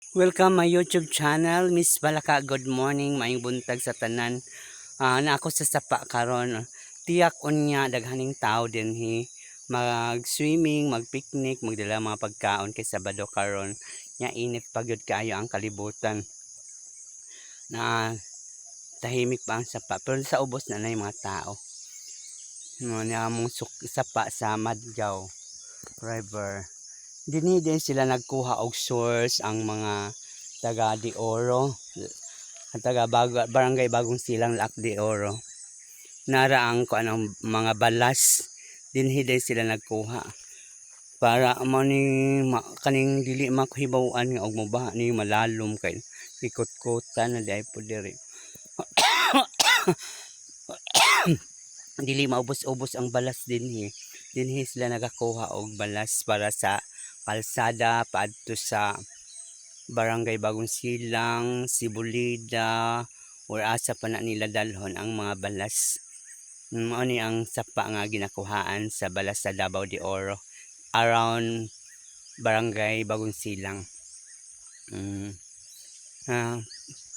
Welcome my YouTube channel, Miss Balaka. Good morning, maayong buntag sa tanan. Na ako sa sapa karon. Tiyak unya daghaning tao dinhi mag-swimming, mag-picnic, magdala mga pagkaon kay Sabado karon. Nya init pagyud kaayo ang kalibutan. Na tahimik pa ang sapa pero sa ubos na yung mga tao. No nya mong sapa sa Madgaw River. Dinhi din sila nagkuha og source ang mga taga de Oro, barangay Bagong Silang Lac de Oro. Nara ang anong mga balas dinhi din sila nagkuha para kaning dili makuhibawaan nga og mobaha ni malalom kay ikot-kotan na dai po diri. Dili maubos-ubos ang balas dinhi. Dinhi sila nagakuha og balas para sa kalsada paadto sa barangay Bagong Silang, Sibulida, or asa pa na nila dalhon ang mga balas. Mao ni ang sapa nga ginakuhaan sa balas sa Davao de Oro around barangay Bagong Silang.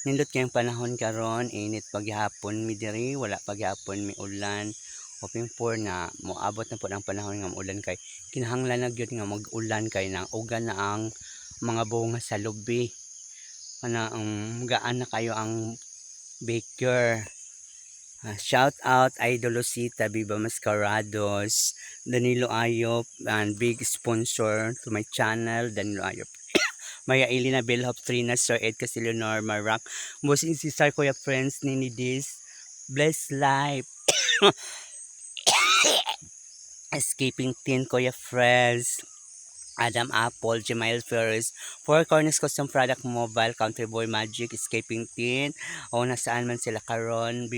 Nindot kayong panahon karon, init paghapon mi diri, wala paghapon mi ulan. Hoping for na moabot na po ang panahon nga ulan kay kinahanglan na gyud nga mag-ulan kay na ugan na ang mga bunga sa lubi. Gaan na kayo ang baker. Shout out Idol Lucita, Viva Mascarados, Danilo Ayop, and big sponsor to my channel, Danilo Ayop. Maya Elena Belhop, Trina, Sir Ed Castillo, Norma Rock, Bossing Cesar, Kuya Friends, Nini Dis, Bless Life, Escaping Teen, Kuya Friends, Adam Apple, Jemail Ferris, Four Corners Custom Product Mobile, Country Boy Magic, Escaping Teen, o nasaan man sila karon,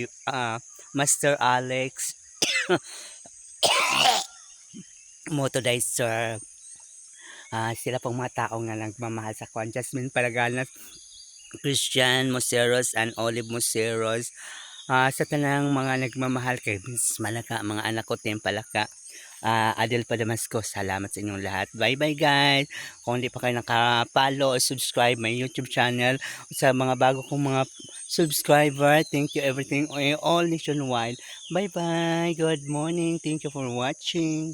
Master Alex, Motodizer, sila pong mga tao nga nagmamahal sa kwan. Jasmine Palaganas, Christian Moseros, and Olive Moseros. Sa tanang mga nagmamahal kay Miss Malaka, mga anak ko Tempalaka, Adel Padamasco, salamat sa inyong lahat. Bye bye guys. Kung hindi pa kayo nakapalo o subscribe my YouTube channel, sa mga bago kong mga subscriber, thank you everything all nationwide. Bye bye. Good morning. Thank you for watching.